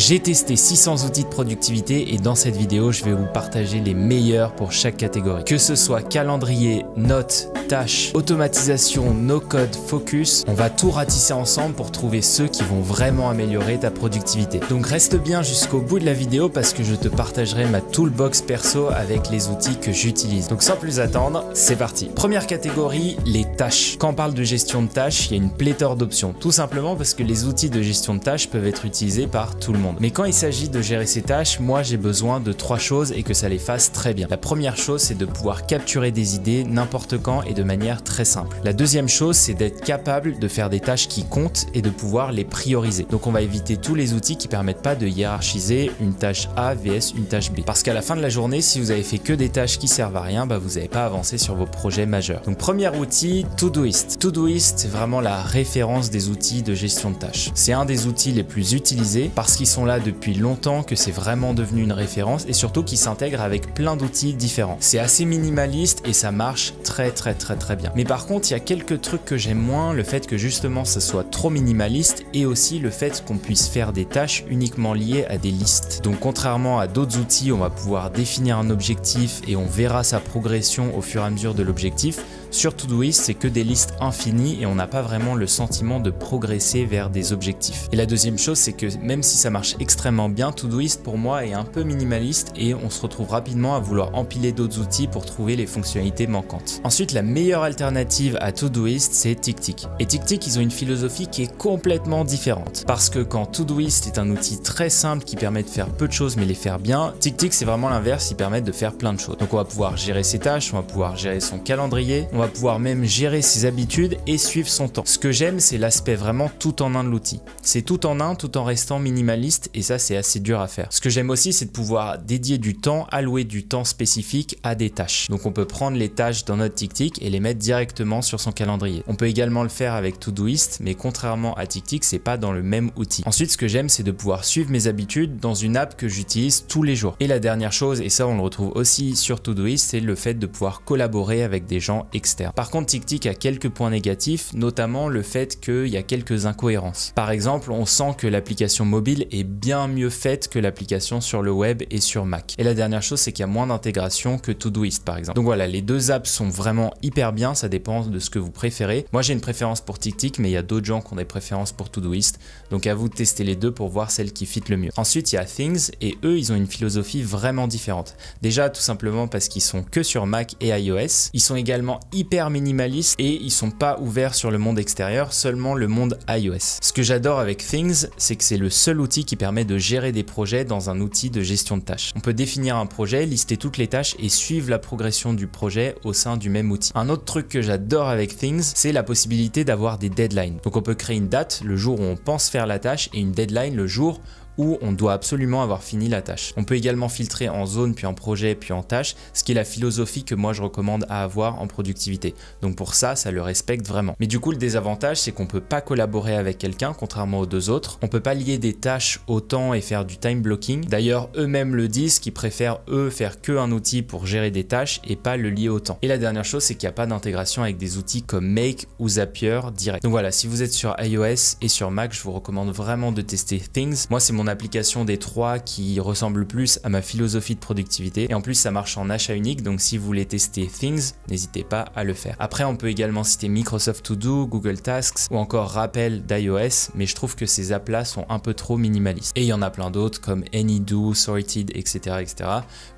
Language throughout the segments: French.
J'ai testé 600 outils de productivité et dans cette vidéo, je vais vous partager les meilleurs pour chaque catégorie. Que ce soit calendrier, notes, tâches, automatisation, no-code, focus, on va tout ratisser ensemble pour trouver ceux qui vont vraiment améliorer ta productivité. Donc reste bien jusqu'au bout de la vidéo parce que je te partagerai ma toolbox perso avec les outils que j'utilise. Donc sans plus attendre, c'est parti. Première catégorie, les tâches. Quand on parle de gestion de tâches, il y a une pléthore d'options. Tout simplement parce que les outils de gestion de tâches peuvent être utilisés par tout le monde. Mais quand il s'agit de gérer ces tâches, moi j'ai besoin de 3 choses et que ça les fasse très bien. La première chose, c'est de pouvoir capturer des idées n'importe quand et de manière très simple. La deuxième chose, c'est d'être capable de faire des tâches qui comptent et de pouvoir les prioriser. Donc on va éviter tous les outils qui permettent pas de hiérarchiser une tâche A vs une tâche B. Parce qu'à la fin de la journée, si vous avez fait que des tâches qui servent à rien, vous n'avez pas avancé sur vos projets majeurs. Donc premier outil, Todoist. Todoist, c'est vraiment la référence des outils de gestion de tâches. C'est un des outils les plus utilisés parce qu'ils sont là depuis longtemps, que c'est vraiment devenu une référence et surtout qu'ils s'intègrent avec plein d'outils différents. C'est assez minimaliste et ça marche très bien. Mais par contre, il y a quelques trucs que j'aime moins, le fait que justement ça soit trop minimaliste et aussi le fait qu'on puisse faire des tâches uniquement liées à des listes. Donc contrairement à d'autres outils, on va pouvoir définir un objectif et on verra sa progression au fur et à mesure de l'objectif. Sur Todoist, c'est que des listes infinies et on n'a pas vraiment le sentiment de progresser vers des objectifs. Et la deuxième chose, c'est que même si ça marche extrêmement bien, Todoist pour moi est un peu minimaliste et on se retrouve rapidement à vouloir empiler d'autres outils pour trouver les fonctionnalités manquantes. Ensuite, la meilleure alternative à Todoist, c'est TickTick. Et TickTick, ils ont une philosophie qui est complètement différente. Parce que quand Todoist est un outil très simple qui permet de faire peu de choses mais les faire bien, TickTick c'est vraiment l'inverse, ils permettent de faire plein de choses. Donc on va pouvoir gérer ses tâches, on va pouvoir gérer son calendrier, on va pouvoir même gérer ses habitudes et suivre son temps. Ce que j'aime, c'est l'aspect vraiment tout en un de l'outil. C'est tout en un tout en restant minimaliste et ça c'est assez dur à faire. Ce que j'aime aussi, c'est de pouvoir dédier du temps, allouer du temps spécifique à des tâches. Donc on peut prendre les tâches dans notre TickTick et les mettre directement sur son calendrier. On peut également le faire avec Todoist, mais contrairement à TickTick, c'est pas dans le même outil. Ensuite, ce que j'aime, c'est de pouvoir suivre mes habitudes dans une app que j'utilise tous les jours. Et la dernière chose, et ça on le retrouve aussi sur Todoist, c'est le fait de pouvoir collaborer avec des gens externes. Par contre, TickTick a quelques points négatifs, notamment le fait qu'il y a quelques incohérences. Par exemple, on sent que l'application mobile est bien mieux faite que l'application sur le web et sur Mac. Et la dernière chose, c'est qu'il y a moins d'intégration que Todoist par exemple. Donc voilà, les deux apps sont vraiment hyper bien, ça dépend de ce que vous préférez. Moi j'ai une préférence pour TickTick, mais il y a d'autres gens qui ont des préférences pour Todoist. Donc à vous de tester les deux pour voir celle qui fit le mieux. Ensuite, il y a Things et eux, ils ont une philosophie vraiment différente. Déjà, tout simplement parce qu'ils sont que sur Mac et iOS. Ils sont également hyper minimalistes et ils sont pas ouverts sur le monde extérieur, seulement le monde iOS. Ce que j'adore avec Things, c'est que c'est le seul outil qui permet de gérer des projets dans un outil de gestion de tâches. On peut définir un projet, lister toutes les tâches et suivre la progression du projet au sein du même outil. Un autre truc que j'adore avec Things, c'est la possibilité d'avoir des deadlines. Donc on peut créer une date le jour où on pense faire la tâche et une deadline le jour où on doit absolument avoir fini la tâche. On peut également filtrer en zone, puis en projet, puis en tâche, ce qui est la philosophie que moi je recommande à avoir en productivité. Donc pour ça, ça le respecte vraiment. Mais du coup, le désavantage, c'est qu'on peut pas collaborer avec quelqu'un, contrairement aux deux autres. On peut pas lier des tâches au temps et faire du time blocking. D'ailleurs, eux-mêmes le disent, qu'ils préfèrent eux faire que un outil pour gérer des tâches et pas le lier au temps. Et la dernière chose, c'est qu'il n'y a pas d'intégration avec des outils comme Make ou Zapier direct. Donc voilà, si vous êtes sur iOS et sur Mac, je vous recommande vraiment de tester Things. Moi, c'est mon application des 3 qui ressemble plus à ma philosophie de productivité et en plus ça marche en achat unique, donc si vous voulez tester Things, n'hésitez pas à le faire. Après, on peut également citer Microsoft To Do, Google Tasks ou encore Rappel d'iOS, mais je trouve que ces apps là sont un peu trop minimalistes. Et il y en a plein d'autres comme AnyDo, Sorted, etc.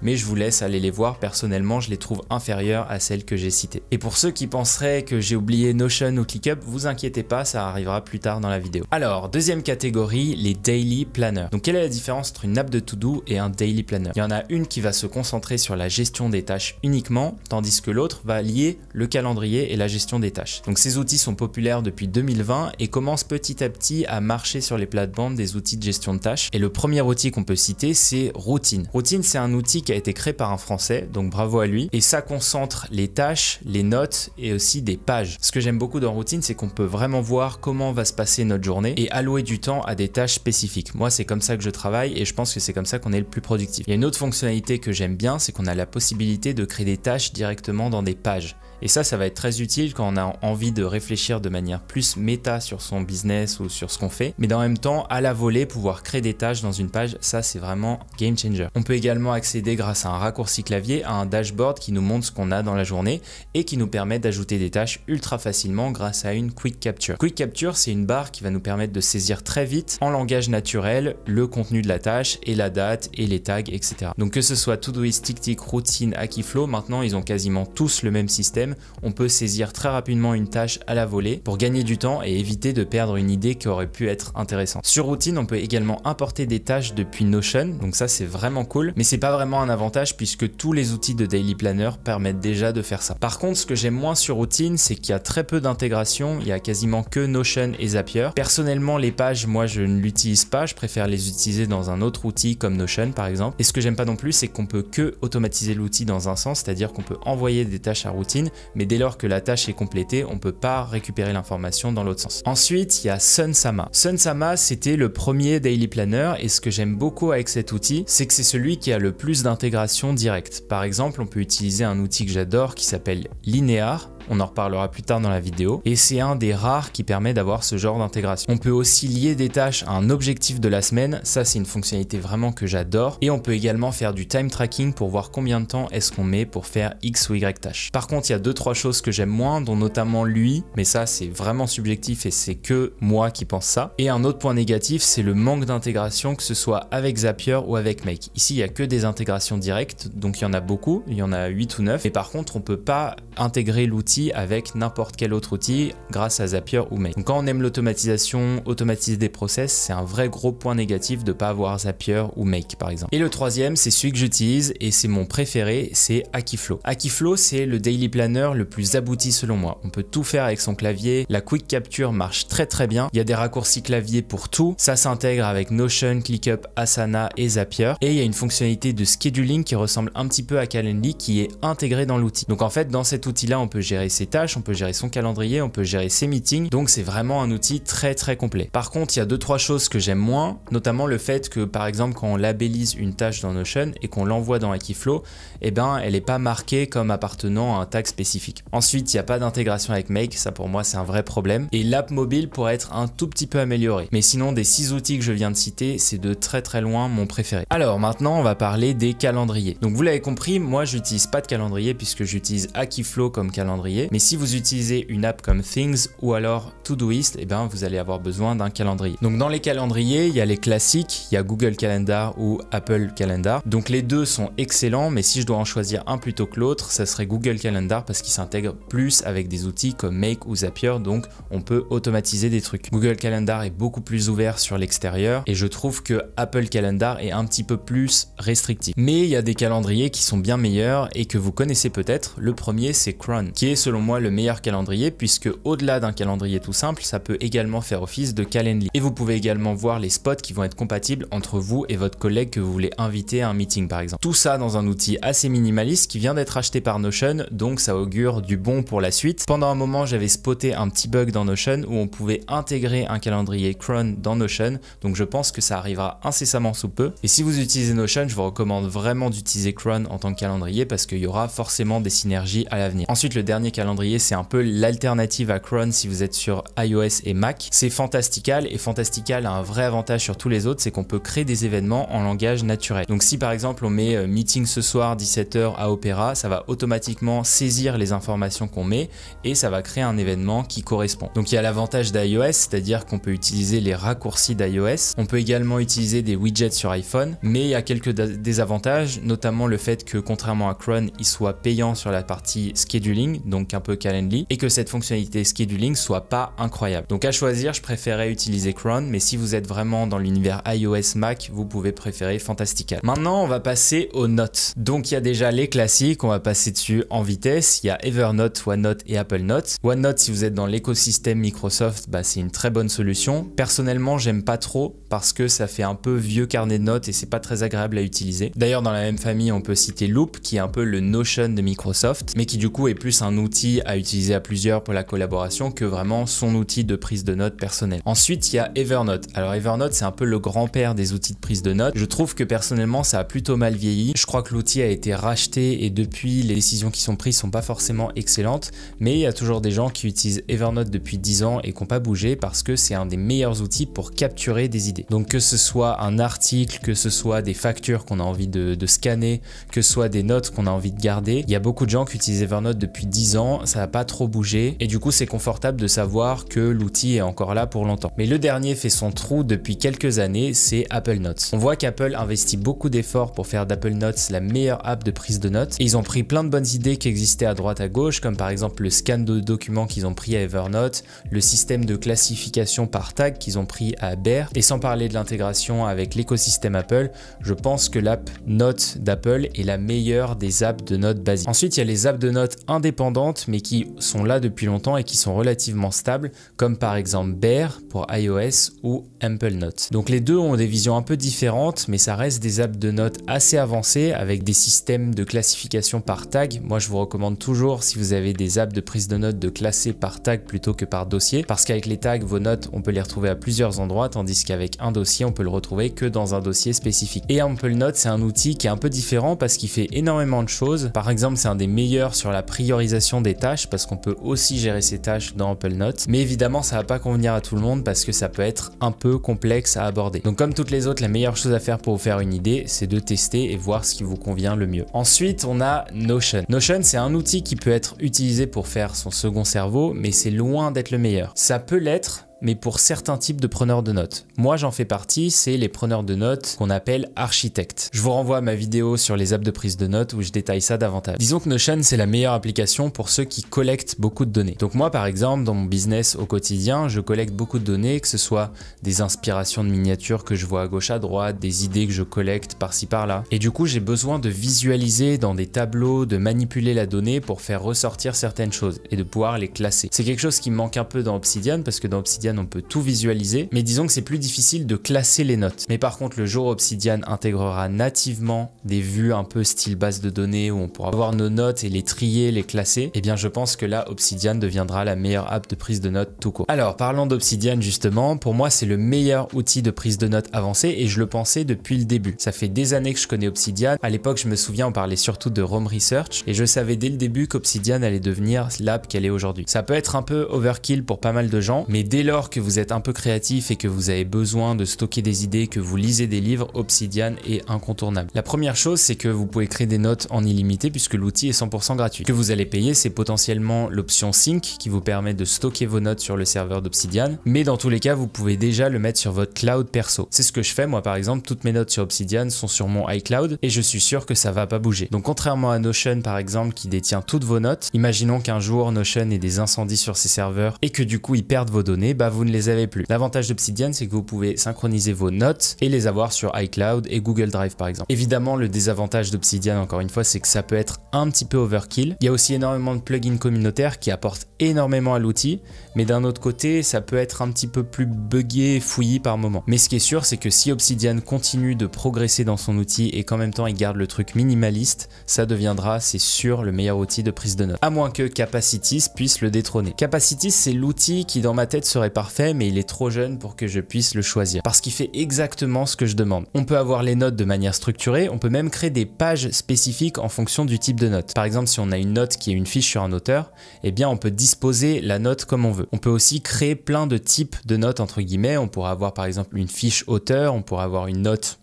Mais je vous laisse aller les voir. Personnellement, je les trouve inférieures à celles que j'ai citées. Et pour ceux qui penseraient que j'ai oublié Notion ou ClickUp, vous inquiétez pas, ça arrivera plus tard dans la vidéo. Alors, deuxième catégorie, les Daily Planners. Donc quelle est la différence entre une app de to-do et un daily planner? Il y en a une qui va se concentrer sur la gestion des tâches uniquement, tandis que l'autre va lier le calendrier et la gestion des tâches. Donc ces outils sont populaires depuis 2020 et commencent petit à petit à marcher sur les plates-bandes des outils de gestion de tâches. Et le premier outil qu'on peut citer, c'est Routine. Routine, c'est un outil qui a été créé par un Français, donc bravo à lui. Et ça concentre les tâches, les notes et aussi des pages. Ce que j'aime beaucoup dans Routine, c'est qu'on peut vraiment voir comment va se passer notre journée et allouer du temps à des tâches spécifiques. Moi, c'est comme ça que je travaille et je pense que c'est comme ça qu'on est le plus productif. Il y a une autre fonctionnalité que j'aime bien, c'est qu'on a la possibilité de créer des tâches directement dans des pages. Et ça va être très utile quand on a envie de réfléchir de manière plus méta sur son business ou sur ce qu'on fait, mais dans le même temps, à la volée, pouvoir créer des tâches dans une page, ça c'est vraiment game changer. On peut également accéder grâce à un raccourci clavier à un dashboard qui nous montre ce qu'on a dans la journée et qui nous permet d'ajouter des tâches ultra facilement grâce à une Quick Capture. Quick Capture, c'est une barre qui va nous permettre de saisir très vite en langage naturel le contenu de la tâche et la date et les tags, etc. Donc que ce soit Todoist, TickTick, Routine, Akiflow, maintenant ils ont quasiment tous le même système. On peut saisir très rapidement une tâche à la volée pour gagner du temps et éviter de perdre une idée qui aurait pu être intéressante. Sur Routine, on peut également importer des tâches depuis Notion, donc ça c'est vraiment cool, mais c'est pas vraiment un avantage puisque tous les outils de Daily Planner permettent déjà de faire ça. Par contre, ce que j'aime moins sur Routine, c'est qu'il y a très peu d'intégration, il y a quasiment que Notion et Zapier. Personnellement, les pages, moi je ne l'utilise pas, je préfère les utiliser dans un autre outil comme Notion par exemple. Et ce que j'aime pas non plus, c'est qu'on peut que automatiser l'outil dans un sens, c'est-à-dire qu'on peut envoyer des tâches à Routine, mais dès lors que la tâche est complétée, on peut pas récupérer l'information dans l'autre sens. Ensuite, il y a Sunsama. Sunsama, c'était le premier Daily Planner et ce que j'aime beaucoup avec cet outil, c'est que c'est celui qui a le plus d'intégration directe. Par exemple, on peut utiliser un outil que j'adore qui s'appelle Linear. On en reparlera plus tard dans la vidéo et c'est un des rares qui permet d'avoir ce genre d'intégration. On peut aussi lier des tâches à un objectif de la semaine, ça c'est une fonctionnalité vraiment que j'adore, et on peut également faire du time tracking pour voir combien de temps est-ce qu'on met pour faire X ou Y tâches. Par contre, il y a 2-3 choses que j'aime moins, dont notamment lui, mais ça c'est vraiment subjectif et c'est que moi qui pense ça. Et un autre point négatif, c'est le manque d'intégration, que ce soit avec Zapier ou avec Make. Ici, il n'y a que des intégrations directes, donc il y en a beaucoup, il y en a 8 ou 9, mais par contre, on peut pas intégrer l'outil avec n'importe quel autre outil grâce à Zapier ou Make. Donc quand on aime l'automatisation, automatiser des process, c'est un vrai gros point négatif de ne pas avoir Zapier ou Make par exemple. Et le troisième, c'est celui que j'utilise et c'est mon préféré, c'est Akiflow. Akiflow, c'est le daily planner le plus abouti selon moi. On peut tout faire avec son clavier, la Quick Capture marche très bien, il y a des raccourcis clavier pour tout, ça s'intègre avec Notion, ClickUp, Asana et Zapier, et il y a une fonctionnalité de scheduling qui ressemble un petit peu à Calendly qui est intégrée dans l'outil. Donc en fait, dans cet outil-là, on peut gérer ses tâches, on peut gérer son calendrier, on peut gérer ses meetings, donc c'est vraiment un outil très complet. Par contre, il y a 2-3 choses que j'aime moins, notamment le fait que par exemple quand on labellise une tâche dans Notion et qu'on l'envoie dans Akiflow, eh ben elle n'est pas marquée comme appartenant à un tag spécifique. Ensuite, il n'y a pas d'intégration avec Make, ça pour moi c'est un vrai problème, et l'app mobile pourrait être un tout petit peu améliorée. Mais sinon, des 6 outils que je viens de citer, c'est de très loin mon préféré. Alors maintenant, on va parler des calendriers. Donc vous l'avez compris, moi j'utilise pas de calendrier puisque j'utilise Akiflow comme calendrier. Mais si vous utilisez une app comme Things ou alors Todoist, eh ben vous allez avoir besoin d'un calendrier. Donc dans les calendriers, il y a les classiques, il y a Google Calendar ou Apple Calendar. Donc les deux sont excellents, mais si je dois en choisir un plutôt que l'autre, ça serait Google Calendar parce qu'il s'intègre plus avec des outils comme Make ou Zapier, donc on peut automatiser des trucs. Google Calendar est beaucoup plus ouvert sur l'extérieur et je trouve que Apple Calendar est un petit peu plus restrictif. Mais il y a des calendriers qui sont bien meilleurs et que vous connaissez peut-être. Le premier, c'est Cron, qui est selon moi le meilleur calendrier puisque au-delà d'un calendrier tout simple, ça peut également faire office de Calendly. Et vous pouvez également voir les spots qui vont être compatibles entre vous et votre collègue que vous voulez inviter à un meeting par exemple. Tout ça dans un outil assez minimaliste qui vient d'être acheté par Notion, donc ça augure du bon pour la suite. Pendant un moment, j'avais spoté un petit bug dans Notion où on pouvait intégrer un calendrier Cron dans Notion, donc je pense que ça arrivera incessamment sous peu. Et si vous utilisez Notion, je vous recommande vraiment d'utiliser Cron en tant que calendrier parce qu'il y aura forcément des synergies à l'avenir. Ensuite, le dernier calendrier, c'est un peu l'alternative à Cron si vous êtes sur iOS et Mac. C'est Fantastical et Fantastical a un vrai avantage sur tous les autres, c'est qu'on peut créer des événements en langage naturel. Donc si par exemple on met meeting ce soir 17h à Opera, ça va automatiquement saisir les informations qu'on met et ça va créer un événement qui correspond. Donc il y a l'avantage d'iOS, c'est-à-dire qu'on peut utiliser les raccourcis d'iOS. On peut également utiliser des widgets sur iPhone, mais il y a quelques désavantages, notamment le fait que contrairement à Cron, il soit payant sur la partie scheduling, donc un peu Calendly, et que cette fonctionnalité scheduling soit pas incroyable. Donc à choisir, je préférais utiliser Cron, mais si vous êtes vraiment dans l'univers iOS Mac, vous pouvez préférer Fantastical. Maintenant, on va passer aux notes. Donc il y a déjà les classiques, on va passer dessus en vitesse. Il y a Evernote, OneNote et Apple Notes. OneNote, si vous êtes dans l'écosystème Microsoft, c'est une très bonne solution. Personnellement, j'aime pas trop parce que ça fait un peu vieux carnet de notes et c'est pas très agréable à utiliser. D'ailleurs, dans la même famille, on peut citer Loop, qui est un peu le Notion de Microsoft, mais qui du coup est plus un outil outil à utiliser à plusieurs pour la collaboration que vraiment son outil de prise de notes personnel. Ensuite, il y a Evernote. Alors Evernote, c'est un peu le grand-père des outils de prise de notes. Je trouve que personnellement, ça a plutôt mal vieilli. Je crois que l'outil a été racheté et depuis, les décisions qui sont prises sont pas forcément excellentes, mais il y a toujours des gens qui utilisent Evernote depuis 10 ans et qui n'ont pas bougé parce que c'est un des meilleurs outils pour capturer des idées. Donc que ce soit un article, que ce soit des factures qu'on a envie de scanner, que ce soit des notes qu'on a envie de garder, il y a beaucoup de gens qui utilisent Evernote depuis 10 ans, ça n'a pas trop bougé et du coup c'est confortable de savoir que l'outil est encore là pour longtemps. Mais le dernier fait son trou depuis quelques années, c'est Apple Notes. On voit qu'Apple investit beaucoup d'efforts pour faire d'Apple Notes la meilleure app de prise de notes et ils ont pris plein de bonnes idées qui existaient à droite à gauche, comme par exemple le scan de documents qu'ils ont pris à Evernote, le système de classification par tag qu'ils ont pris à Bear, et sans parler de l'intégration avec l'écosystème Apple, je pense que l'app Notes d'Apple est la meilleure des apps de notes basiques. Ensuite, il y a les apps de notes indépendantes mais qui sont là depuis longtemps et qui sont relativement stables, comme par exemple Bear pour iOS ou Apple Notes. Donc les deux ont des visions un peu différentes, mais ça reste des apps de notes assez avancées avec des systèmes de classification par tag. Moi, je vous recommande toujours, si vous avez des apps de prise de notes, de classer par tag plutôt que par dossier, parce qu'avec les tags, vos notes, on peut les retrouver à plusieurs endroits, tandis qu'avec un dossier, on peut le retrouver que dans un dossier spécifique. Et Apple Notes, c'est un outil qui est un peu différent parce qu'il fait énormément de choses. Par exemple, c'est un des meilleurs sur la priorisation des tâches parce qu'on peut aussi gérer ses tâches dans Apple Notes. Mais évidemment, ça va pas convenir à tout le monde parce que ça peut être un peu complexe à aborder. Donc comme toutes les autres, la meilleure chose à faire pour vous faire une idée, c'est de tester et voir ce qui vous convient le mieux. Ensuite, on a Notion. Notion, c'est un outil qui peut être utilisé pour faire son second cerveau, mais c'est loin d'être le meilleur. Ça peut l'être, mais pour certains types de preneurs de notes. Moi, j'en fais partie, c'est les preneurs de notes qu'on appelle architectes. Je vous renvoie à ma vidéo sur les apps de prise de notes où je détaille ça davantage. Disons que Notion, c'est la meilleure application pour ceux qui collectent beaucoup de données. Donc moi, par exemple, dans mon business au quotidien, je collecte beaucoup de données, que ce soit des inspirations de miniatures que je vois à gauche à droite, des idées que je collecte par-ci par-là. Et du coup, j'ai besoin de visualiser dans des tableaux, de manipuler la donnée pour faire ressortir certaines choses et de pouvoir les classer. C'est quelque chose qui me manque un peu dans Obsidian parce que dans Obsidian, on peut tout visualiser, mais disons que c'est plus difficile de classer les notes. Mais par contre, le jour où Obsidian intégrera nativement des vues un peu style base de données où on pourra voir nos notes et les trier, les classer, eh bien je pense que là, Obsidian deviendra la meilleure app de prise de notes tout court. Alors, parlant d'Obsidian justement, pour moi, c'est le meilleur outil de prise de notes avancé et je le pensais depuis le début. Ça fait des années que je connais Obsidian. À l'époque, je me souviens, on parlait surtout de Rome Research et je savais dès le début qu'Obsidian allait devenir l'app qu'elle est aujourd'hui. Ça peut être un peu overkill pour pas mal de gens, mais dès lors que vous êtes un peu créatif et que vous avez besoin de stocker des idées, que vous lisez des livres, Obsidian est incontournable. La première chose, c'est que vous pouvez créer des notes en illimité puisque l'outil est 100% gratuit. Ce que vous allez payer, c'est potentiellement l'option Sync qui vous permet de stocker vos notes sur le serveur d'Obsidian, mais dans tous les cas, vous pouvez déjà le mettre sur votre cloud perso. C'est ce que je fais, moi par exemple, toutes mes notes sur Obsidian sont sur mon iCloud et je suis sûr que ça va pas bouger. Donc contrairement à Notion par exemple qui détient toutes vos notes, imaginons qu'un jour Notion ait des incendies sur ses serveurs et que du coup ils perdent vos données, bah vous ne les avez plus. L'avantage d'Obsidian, c'est que vous pouvez synchroniser vos notes et les avoir sur iCloud et Google Drive par exemple. Évidemment, le désavantage d'Obsidian, encore une fois, c'est que ça peut être un petit peu overkill. Il y a aussi énormément de plugins communautaires qui apportent énormément à l'outil, mais d'un autre côté, ça peut être un petit peu plus buggé et fouillis par moment. Mais ce qui est sûr, c'est que si Obsidian continue de progresser dans son outil et qu'en même temps il garde le truc minimaliste, ça deviendra, c'est sûr, le meilleur outil de prise de notes. À moins que Capacitis puisse le détrôner. Capacitis, c'est l'outil qui dans ma tête serait parfait, mais il est trop jeune pour que je puisse le choisir. Parce qu'il fait exactement ce que je demande. On peut avoir les notes de manière structurée, on peut même créer des pages spécifiques en fonction du type de note. Par exemple, si on a une note qui est une fiche sur un auteur, eh bien on peut disposer la note comme on veut. On peut aussi créer plein de types de notes entre guillemets. On pourra avoir par exemple une fiche auteur, on pourra avoir une note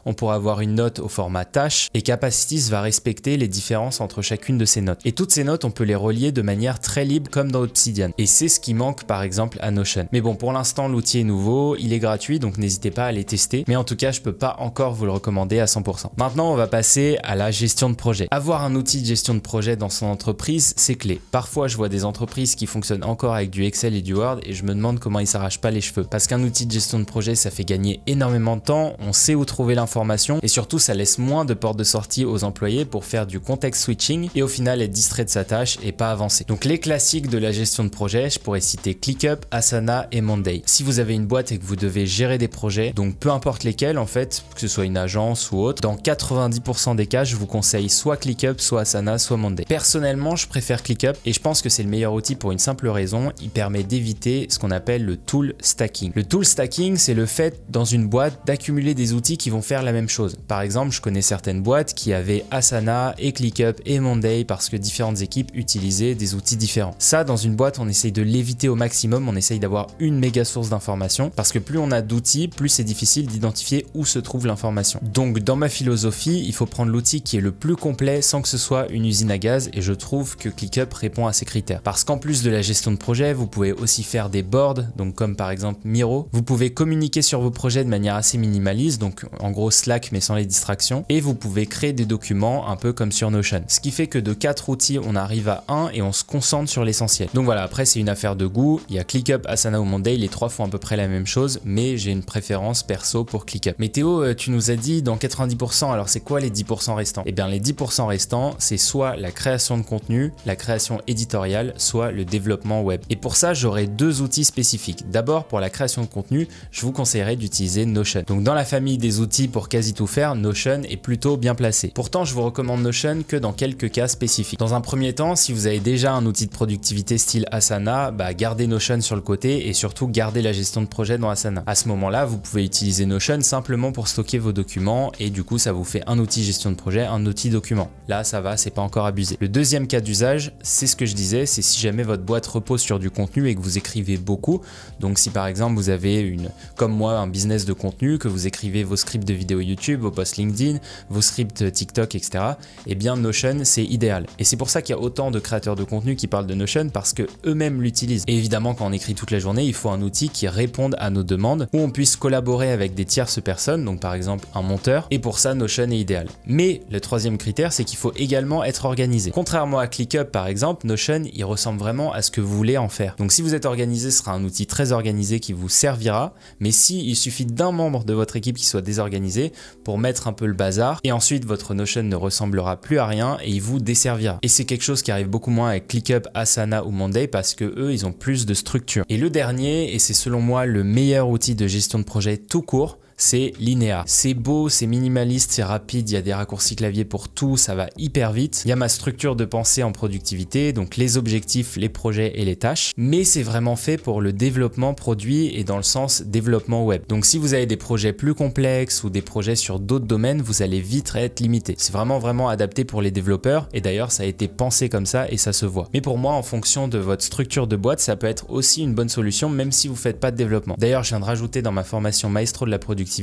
on pourra avoir une note au format tâche et Capacitis va respecter les différences entre chacune de ces notes. Et toutes ces notes, on peut les relier de manière très libre comme dans Obsidian. Et c'est ce qui manque par exemple à Notion. Mais bon, pour l'instant, l'outil est nouveau, il est gratuit, donc n'hésitez pas à les tester. Mais en tout cas, je peux pas encore vous le recommander à 100%. Maintenant, on va passer à la gestion de projet. Avoir un outil de gestion de projet dans son entreprise, c'est clé. Parfois, je vois des entreprises qui fonctionnent encore avec du Excel et du Word et je me demande comment ils s'arrachent pas les cheveux. Parce qu'un outil de gestion de projet, ça fait gagner énormément de temps, on sait où trouver l'information, d'informations et surtout ça laisse moins de portes de sortie aux employés pour faire du context switching et au final être distrait de sa tâche et pas avancer. Donc les classiques de la gestion de projet, je pourrais citer ClickUp, Asana et Monday. Si vous avez une boîte et que vous devez gérer des projets, donc peu importe lesquels en fait, que ce soit une agence ou autre, dans 90% des cas, je vous conseille soit ClickUp, soit Asana, soit Monday. Personnellement, je préfère ClickUp et je pense que c'est le meilleur outil pour une simple raison, il permet d'éviter ce qu'on appelle le tool stacking. Le tool stacking, c'est le fait dans une boîte d'accumuler des outils qui vont faire la même chose. Par exemple, je connais certaines boîtes qui avaient Asana et ClickUp et Monday parce que différentes équipes utilisaient des outils différents. Ça, dans une boîte, on essaye de l'éviter au maximum, on essaye d'avoir une méga source d'information parce que plus on a d'outils, plus c'est difficile d'identifier où se trouve l'information. Donc dans ma philosophie, il faut prendre l'outil qui est le plus complet sans que ce soit une usine à gaz et je trouve que ClickUp répond à ces critères. Parce qu'en plus de la gestion de projet, vous pouvez aussi faire des boards, donc comme par exemple Miro. Vous pouvez communiquer sur vos projets de manière assez minimaliste, donc en gros Slack mais sans les distractions. Et vous pouvez créer des documents un peu comme sur Notion. Ce qui fait que de 4 outils, on arrive à 1 et on se concentre sur l'essentiel. Donc voilà, après c'est une affaire de goût. Il y a ClickUp, Asana ou Monday, les 3 font à peu près la même chose, mais j'ai une préférence perso pour ClickUp. Mais Théo, tu nous as dit dans 90%, alors c'est quoi les 10% restants? Eh bien les 10% restants, c'est soit la création de contenu, la création éditoriale, soit le développement web. Et pour ça, j'aurai 2 outils spécifiques. D'abord, pour la création de contenu, je vous conseillerais d'utiliser Notion. Donc dans la famille des outils pour quasi tout faire, Notion est plutôt bien placé. Pourtant, je vous recommande Notion que dans quelques cas spécifiques. Dans un premier temps, si vous avez déjà un outil de productivité style Asana, gardez Notion sur le côté et surtout gardez la gestion de projet dans Asana. À ce moment-là, vous pouvez utiliser Notion simplement pour stocker vos documents et du coup, ça vous fait un outil gestion de projet, un outil document. Là, ça va, c'est pas encore abusé. Le deuxième cas d'usage, c'est ce que je disais, c'est si jamais votre boîte repose sur du contenu et que vous écrivez beaucoup. Donc si par exemple vous avez comme moi, un business de contenu, que vous écrivez vos scripts de vidéos YouTube, vos posts LinkedIn, vos scripts TikTok, etc. Eh bien Notion, c'est idéal. Et c'est pour ça qu'il y a autant de créateurs de contenu qui parlent de Notion parce que eux-mêmes l'utilisent. Et évidemment, quand on écrit toute la journée, il faut un outil qui réponde à nos demandes, où on puisse collaborer avec des tierces personnes, donc par exemple un monteur. Et pour ça, Notion est idéal. Mais le troisième critère, c'est qu'il faut également être organisé. Contrairement à ClickUp par exemple, Notion, il ressemble vraiment à ce que vous voulez en faire. Donc si vous êtes organisé, ce sera un outil très organisé qui vous servira. Mais si il suffit d'un membre de votre équipe qui soit désorganisé pour mettre un peu le bazar, et ensuite votre Notion ne ressemblera plus à rien et il vous desservira. Et c'est quelque chose qui arrive beaucoup moins avec ClickUp, Asana ou Monday parce que eux, ils ont plus de structure. Et le dernier, et c'est selon moi le meilleur outil de gestion de projet tout court, c'est Linear. C'est beau, c'est minimaliste, c'est rapide, il y a des raccourcis clavier pour tout, ça va hyper vite. Il y a ma structure de pensée en productivité, donc les objectifs, les projets et les tâches. Mais c'est vraiment fait pour le développement produit et dans le sens développement web. Donc si vous avez des projets plus complexes ou des projets sur d'autres domaines, vous allez vite être limité. C'est vraiment adapté pour les développeurs et d'ailleurs ça a été pensé comme ça et ça se voit. Mais pour moi, en fonction de votre structure de boîte, ça peut être aussi une bonne solution même si vous ne faites pas de développement. D'ailleurs, je viens de rajouter dans ma formation Maestro de la productivité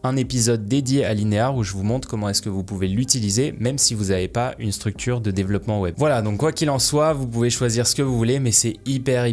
un épisode dédié à Linear où je vous montre comment est-ce que vous pouvez l'utiliser même si vous n'avez pas une structure de développement web. Voilà, donc quoi qu'il en soit, vous pouvez choisir ce que vous voulez, mais c'est hyper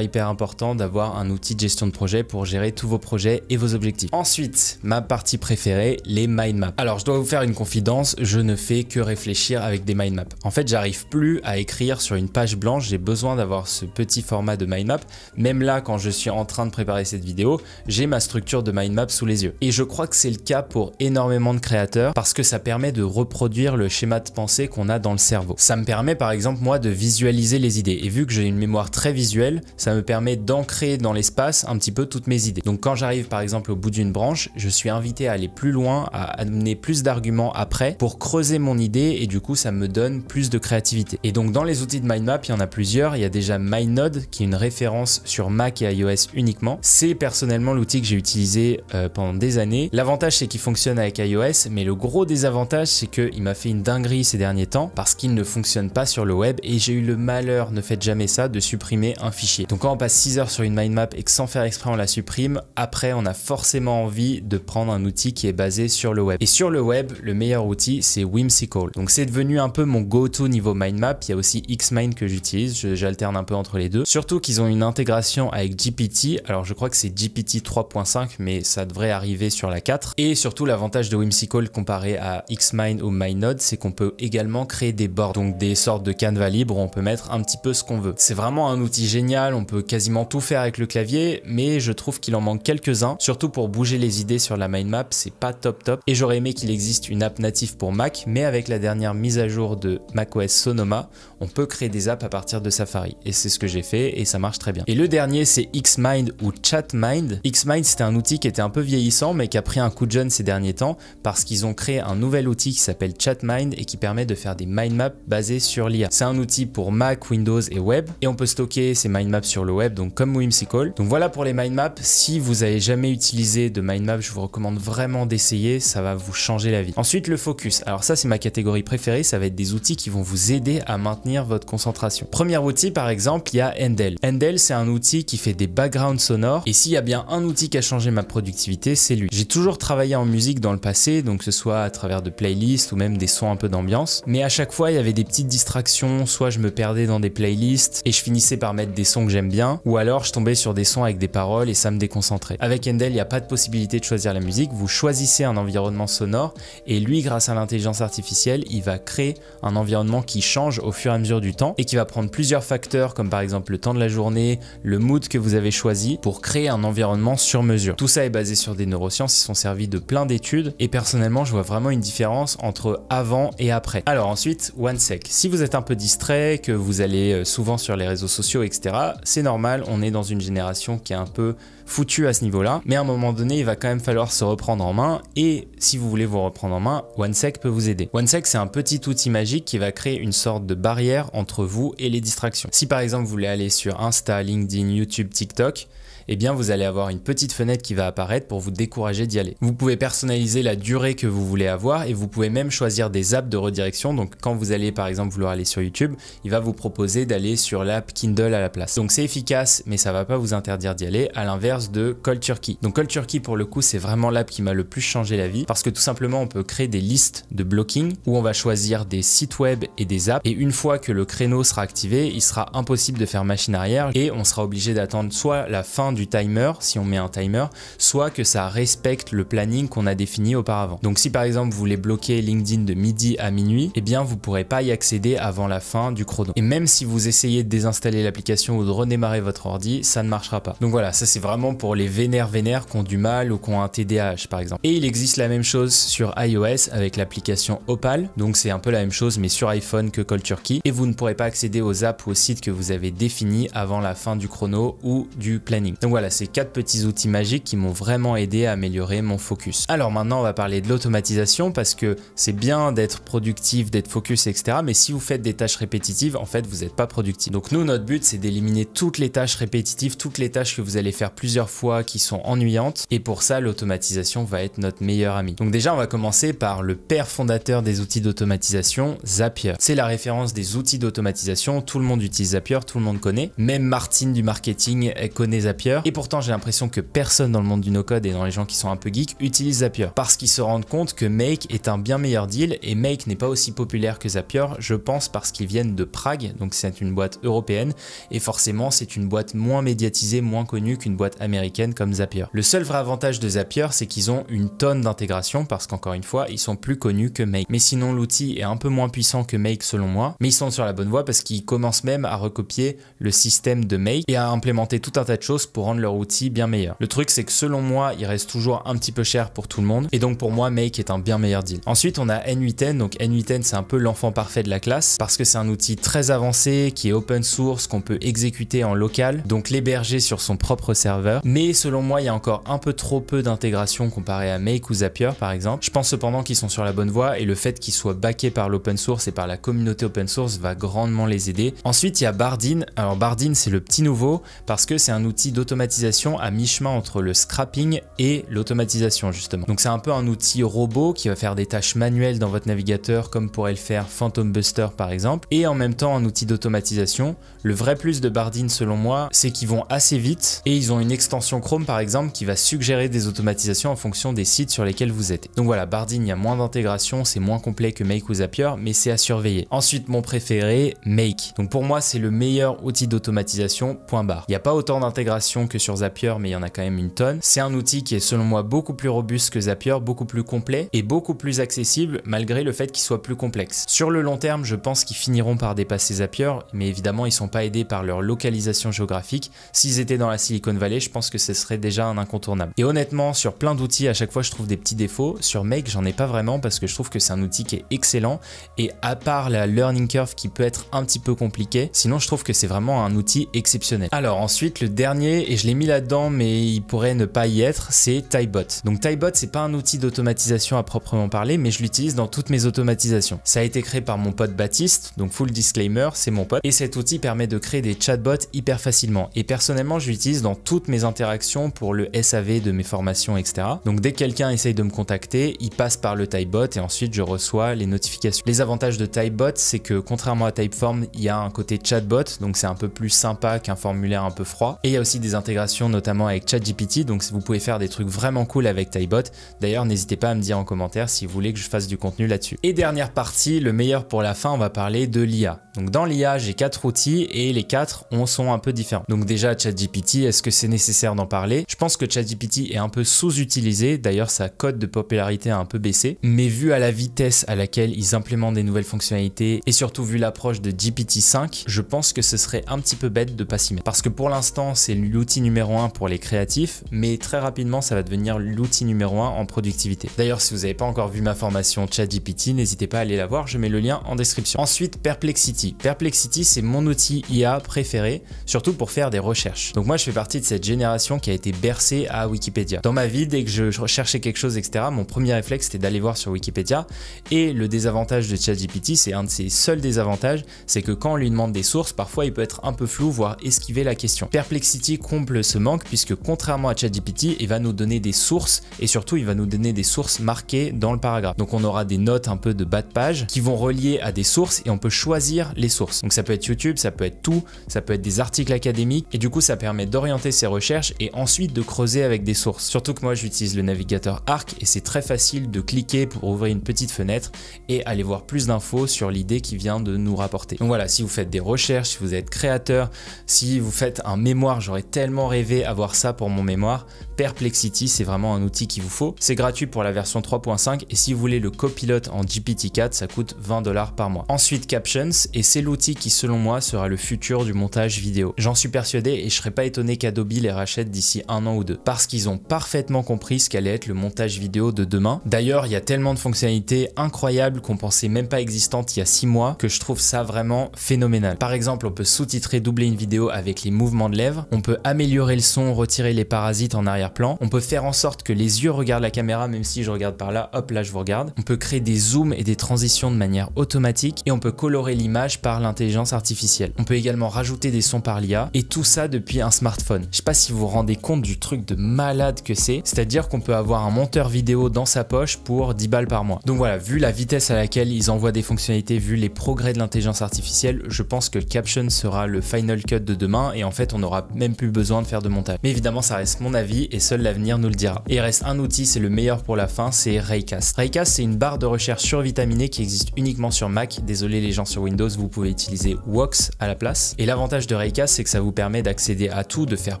important d'avoir un outil de gestion de projet pour gérer tous vos projets et vos objectifs. Ensuite, ma partie préférée, les mind maps. Alors, je dois vous faire une confidence, je ne fais que réfléchir avec des mind maps. En fait, j'arrive plus à écrire sur une page blanche, j'ai besoin d'avoir ce petit format de mind map. Même là, quand je suis en train de préparer cette vidéo, j'ai ma structure de mind map sous les yeux. Et je crois que c'est le cas pour énormément de créateurs parce que ça permet de reproduire le schéma de pensée qu'on a dans le cerveau. Ça me permet par exemple moi de visualiser les idées et vu que j'ai une mémoire très visuelle, ça me permet d'ancrer dans l'espace un petit peu toutes mes idées. Donc quand j'arrive par exemple au bout d'une branche, je suis invité à aller plus loin, à amener plus d'arguments après pour creuser mon idée et du coup ça me donne plus de créativité. Et donc dans les outils de mind map, il y en a plusieurs. Il y a déjà MindNode qui est une référence sur Mac et iOS uniquement. C'est personnellement l'outil que j'ai utilisé pendant des années. L'avantage c'est qu'il fonctionne avec iOS, mais le gros désavantage c'est qu'il m'a fait une dinguerie ces derniers temps parce qu'il ne fonctionne pas sur le web et j'ai eu le malheur, ne faites jamais ça, de supprimer un fichier. Donc quand on passe 6 heures sur une mind map et que sans faire exprès on la supprime, après on a forcément envie de prendre un outil qui est basé sur le web. Et sur le web, le meilleur outil c'est Whimsical. Donc c'est devenu un peu mon go-to niveau mind map. Il y a aussi Xmind que j'utilise, j'alterne un peu entre les deux. Surtout qu'ils ont une intégration avec GPT. Alors je crois que c'est GPT 3.5, mais ça devrait arriver arriver sur la 4. Et surtout l'avantage de Whimsical comparé à Xmind ou MindNode, c'est qu'on peut également créer des boards, donc des sortes de canevas libres où on peut mettre un petit peu ce qu'on veut. C'est vraiment un outil génial, on peut quasiment tout faire avec le clavier, mais je trouve qu'il en manque quelques-uns, surtout pour bouger les idées sur la mind map, c'est pas top. Et j'aurais aimé qu'il existe une app native pour Mac, mais avec la dernière mise à jour de macOS Sonoma, on peut créer des apps à partir de Safari. Et c'est ce que j'ai fait et ça marche très bien. Et le dernier, c'est Xmind ou Chatmind. Xmind, c'était un outil qui était un peu vieillissant, mais qui a pris un coup de jeune ces derniers temps parce qu'ils ont créé un nouvel outil qui s'appelle Chatmind et qui permet de faire des mind maps basées sur l'IA. C'est un outil pour Mac, Windows et web et on peut stocker ces mind maps sur le web, donc comme Whimsical. Donc voilà pour les mind maps. Si vous n'avez jamais utilisé de mind map, je vous recommande vraiment d'essayer, ça va vous changer la vie. Ensuite, le focus. Alors ça, c'est ma catégorie préférée, ça va être des outils qui vont vous aider à maintenir votre concentration. Premier outil, par exemple, il y a Endel. Endel, c'est un outil qui fait des backgrounds sonores et s'il y a bien un outil qui a changé ma productivité, c'est lui. J'ai toujours travaillé en musique dans le passé, donc que ce soit à travers de playlists ou même des sons un peu d'ambiance, mais à chaque fois, il y avait des petites distractions, soit je me perdais dans des playlists et je finissais par mettre des sons que j'aime bien, ou alors je tombais sur des sons avec des paroles et ça me déconcentrait. Avec Endel, il n'y a pas de possibilité de choisir la musique, vous choisissez un environnement sonore et lui, grâce à l'intelligence artificielle, il va créer un environnement qui change au fur et à mesure du temps et qui va prendre plusieurs facteurs comme par exemple le temps de la journée, le mood que vous avez choisi pour créer un environnement sur mesure. Tout ça est basé sur des neurosciences, ils sont servis de plein d'études et personnellement je vois vraiment une différence entre avant et après. Alors ensuite, OneSec. Si vous êtes un peu distrait, que vous allez souvent sur les réseaux sociaux, etc., c'est normal, on est dans une génération qui est un peu foutu à ce niveau-là, mais à un moment donné, il va quand même falloir se reprendre en main et si vous voulez vous reprendre en main, OneSec peut vous aider. OneSec, c'est un petit outil magique qui va créer une sorte de barrière entre vous et les distractions. Si par exemple, vous voulez aller sur Insta, LinkedIn, YouTube, TikTok, eh bien vous allez avoir une petite fenêtre qui va apparaître pour vous décourager d'y aller. Vous pouvez personnaliser la durée que vous voulez avoir et vous pouvez même choisir des apps de redirection. Donc quand vous allez par exemple vouloir aller sur YouTube, il va vous proposer d'aller sur l'app Kindle à la place. Donc c'est efficace, mais ça va pas vous interdire d'y aller, à l'inverse de Cold Turkey. Donc Cold Turkey pour le coup, c'est vraiment l'app qui m'a le plus changé la vie parce que tout simplement on peut créer des listes de blocking où on va choisir des sites web et des apps et une fois que le créneau sera activé, il sera impossible de faire machine arrière et on sera obligé d'attendre soit la fin du timer, si on met un timer, soit que ça respecte le planning qu'on a défini auparavant. Donc si par exemple vous voulez bloquer LinkedIn de midi à minuit, eh bien vous pourrez pas y accéder avant la fin du chrono. Et même si vous essayez de désinstaller l'application ou de redémarrer votre ordi, ça ne marchera pas. Donc voilà, ça c'est vraiment pour les vénères qui ont du mal ou qui ont un TDAH par exemple. Et il existe la même chose sur iOS avec l'application Opal, donc c'est un peu la même chose mais sur iPhone que Cold Turkey et vous ne pourrez pas accéder aux apps ou aux sites que vous avez définis avant la fin du chrono ou du planning. Donc voilà, c'est 4 petits outils magiques qui m'ont vraiment aidé à améliorer mon focus. Alors maintenant on va parler de l'automatisation parce que c'est bien d'être productif, d'être focus, etc. Mais si vous faites des tâches répétitives, en fait vous n'êtes pas productif. Donc nous, notre but c'est d'éliminer toutes les tâches répétitives, toutes les tâches que vous allez faire plusieurs fois qui sont ennuyantes et pour ça l'automatisation va être notre meilleur ami. Donc déjà on va commencer par le père fondateur des outils d'automatisation, Zapier. C'est la référence des outils d'automatisation, tout le monde utilise Zapier, tout le monde connaît. Même Martine du marketing elle connaît Zapier et pourtant j'ai l'impression que personne dans le monde du no-code et dans les gens qui sont un peu geeks utilisent Zapier parce qu'ils se rendent compte que Make est un bien meilleur deal et Make n'est pas aussi populaire que Zapier, je pense parce qu'ils viennent de Prague, donc c'est une boîte européenne et forcément c'est une boîte moins médiatisée, moins connue qu'une boîte américaine comme Zapier. Le seul vrai avantage de Zapier, c'est qu'ils ont une tonne d'intégration parce qu'encore une fois, ils sont plus connus que Make. Mais sinon, l'outil est un peu moins puissant que Make selon moi, mais ils sont sur la bonne voie parce qu'ils commencent même à recopier le système de Make et à implémenter tout un tas de choses pour rendre leur outil bien meilleur. Le truc, c'est que selon moi, il reste toujours un petit peu cher pour tout le monde et donc pour moi, Make est un bien meilleur deal. Ensuite, on a N8N, donc N8N, c'est un peu l'enfant parfait de la classe parce que c'est un outil très avancé qui est open source, qu'on peut exécuter en local, donc l'héberger sur son propre serveur. Mais selon moi, il y a encore un peu trop peu d'intégration comparé à Make ou Zapier par exemple. Je pense cependant qu'ils sont sur la bonne voie et le fait qu'ils soient backés par l'open source et par la communauté open source va grandement les aider. Ensuite, il y a Bardeen. Alors Bardeen, c'est le petit nouveau parce que c'est un outil d'automatisation à mi-chemin entre le scrapping et l'automatisation justement. Donc c'est un peu un outil robot qui va faire des tâches manuelles dans votre navigateur comme pourrait le faire Phantom Buster par exemple et en même temps un outil d'automatisation. Le vrai plus de Bardeen selon moi, c'est qu'ils vont assez vite et ils ont une extension Chrome par exemple qui va suggérer des automatisations en fonction des sites sur lesquels vous êtes. Donc voilà, Bardeen, il y a moins d'intégration, c'est moins complet que Make ou Zapier, mais c'est à surveiller. Ensuite, mon préféré, Make. Donc pour moi, c'est le meilleur outil d'automatisation, point barre. Il n'y a pas autant d'intégration d'intégrations que sur Zapier, mais il y en a quand même une tonne. C'est un outil qui est selon moi beaucoup plus robuste que Zapier, beaucoup plus complet et beaucoup plus accessible malgré le fait qu'il soit plus complexe. Sur le long terme, je pense qu'ils finiront par dépasser Zapier, mais évidemment ils sont pas aidés par leur localisation géographique. S'ils étaient dans la Silicon Valley, je pense que ce serait déjà un incontournable. Et honnêtement, sur plein d'outils, à chaque fois je trouve des petits défauts. Sur Make, j'en ai pas vraiment parce que je trouve que c'est un outil qui est excellent et à part la learning curve qui peut être un petit peu compliquée, sinon je trouve que c'est vraiment un outil exceptionnel. Alors ensuite, le dernier, et je l'ai mis là-dedans mais il pourrait ne pas y être, c'est Typebot. Donc Typebot, c'est pas un outil d'automatisation à proprement parler, mais je l'utilise dans toutes mes automatisations. Ça a été créé par mon pote Baptiste, donc full disclaimer, c'est mon pote, et cet outil permet de créer des chatbots hyper facilement. Et personnellement, je l'utilise dans toutes mes interactions pour le SAV de mes formations, etc. Donc dès que quelqu'un essaye de me contacter, il passe par le Typebot et ensuite je reçois les notifications. Les avantages de Typebot, c'est que contrairement à Typeform, il y a un côté chatbot, donc c'est un peu plus sympa qu'un formulaire un peu froid. Et il y a aussi des intégrations notamment avec ChatGPT, donc vous pouvez faire des trucs vraiment cool avec Typebot. D'ailleurs, n'hésitez pas à me dire en commentaire si vous voulez que je fasse du contenu là-dessus. Et dernière partie, le meilleur pour la fin, on va parler de l'IA. Donc dans l'IA, j'ai 4 outils et les 4 sont un peu différents. Donc déjà ChatGPT, est-ce que c'est nécessaire d'en parler? Je pense que ChatGPT est un peu sous-utilisé, d'ailleurs sa cote de popularité a un peu baissé, mais vu à la vitesse à laquelle ils implémentent des nouvelles fonctionnalités et surtout vu l'approche de GPT-5, je pense que ce serait un petit peu bête de pas s'y mettre. Parce que pour l'instant, c'est l'outil numéro 1 pour les créatifs, mais très rapidement, ça va devenir l'outil numéro 1 en productivité. D'ailleurs, si vous n'avez pas encore vu ma formation ChatGPT, n'hésitez pas à aller la voir, je mets le lien en description. Ensuite, Perplexity. Perplexity, c'est mon outil IA préféré, surtout pour faire des recherches. Donc moi, je fais partie de cette génération qui a été bercée à Wikipédia. Dans ma vie, dès que je recherchais quelque chose, etc., mon premier réflexe, c'était d'aller voir sur Wikipédia. Et le désavantage de ChatGPT, c'est un de ses seuls désavantages, c'est que quand on lui demande des sources, parfois il peut être un peu flou, voire esquiver la question. Perplexity comble ce manque puisque contrairement à ChatGPT, il va nous donner des sources et surtout il va nous donner des sources marquées dans le paragraphe. Donc on aura des notes un peu de bas de page qui vont relier à des sources et on peut choisir les sources. Donc ça peut être YouTube, ça peut être tout, ça peut être des articles académiques et du coup ça permet d'orienter ses recherches et ensuite de creuser avec des sources. Surtout que moi j'utilise le navigateur Arc et c'est très facile de cliquer pour ouvrir une petite fenêtre et aller voir plus d'infos sur l'idée qui vient de nous rapporter. Donc voilà, si vous faites des recherches, si vous êtes créateur, si vous faites un mémoire, j'aurais tellement rêvé avoir ça pour mon mémoire, Perplexity c'est vraiment un outil qu'il vous faut. C'est gratuit pour la version 3.5 et si vous voulez le copilote en GPT-4, ça coûte 20 $ par mois. Ensuite Captions, et c'est l'outil qui selon moi sera le futur du montage vidéo. J'en suis persuadé et je serais pas étonné qu'Adobe les rachète d'ici 1 an ou 2 parce qu'ils ont parfaitement compris ce qu'allait être le montage vidéo de demain. D'ailleurs, il y a tellement de fonctionnalités incroyables qu'on pensait même pas existantes il y a 6 mois que je trouve ça vraiment phénoménal. Par exemple, on peut sous-titrer, doubler une vidéo avec les mouvements de lèvres, on peut améliorer le son, retirer les parasites en arrière-plan, on peut faire en sorte que les yeux regardent la caméra même si je regarde par là, hop là je vous regarde. On peut créer des zooms et des transitions de manière automatique et on peut colorer l'image par l'intelligence artificielle. On peut également rajouter des sons par l'IA et tout ça depuis un smartphone. Je sais pas si vous vous rendez compte du truc de malade que c'est-à-dire qu'on peut avoir un monteur vidéo dans sa poche pour 10 balles par mois. Donc voilà, vu la vitesse à laquelle ils envoient des fonctionnalités, vu les progrès de l'intelligence artificielle, je pense que Caption sera le final cut de demain et en fait on n'aura même plus besoin de faire de montage. Mais évidemment ça reste mon avis et seul l'avenir nous le dira. Et il reste un outil, c'est le meilleur pour la fin, c'est Raycast. Raycast c'est une barre de recherche survitaminée qui existe uniquement sur Mac. Désolé les gens sur Windows, vous pouvez utiliser Wox à la place. Et l'avantage de Raycast c'est que ça vous permet d'accéder à tout, de faire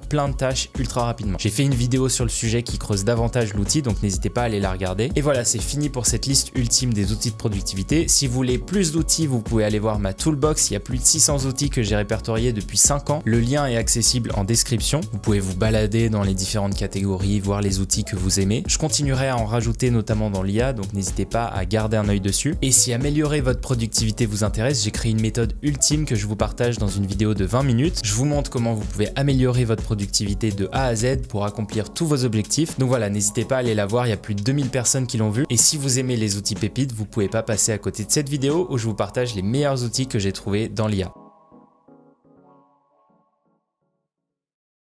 plein de tâches ultra rapidement. J'ai fait une vidéo sur le sujet qui creuse davantage l'outil, donc n'hésitez pas à aller la regarder. Et voilà, c'est fini pour cette liste ultime des outils de productivité. Si vous voulez plus d'outils, vous pouvez aller voir ma toolbox. Il y a plus de 600 outils que j'ai répertoriés depuis 5 ans. Le lien est accessible en description. Vous pouvez vous balader dans les différentes catégories, voir les outils que vous aimez. Je continuerai à en rajouter notamment dans l'IA, donc n'hésitez pas à garder un œil dessus. Et si améliorer votre productivité vous intéresse, j'ai créé une méthode ultime que je vous partage dans une vidéo de 20 minutes. Je vous montre comment vous pouvez améliorer votre productivité de A à Z pour accomplir tous vos objectifs. Donc voilà, n'hésitez pas à aller la voir, il y a plus de 2000 personnes qui l'ont vue. Et si vous aimez les outils pépites, vous pouvez pas passer à côté de cette vidéo où je vous partage les meilleurs outils que j'ai trouvés dans l'IA.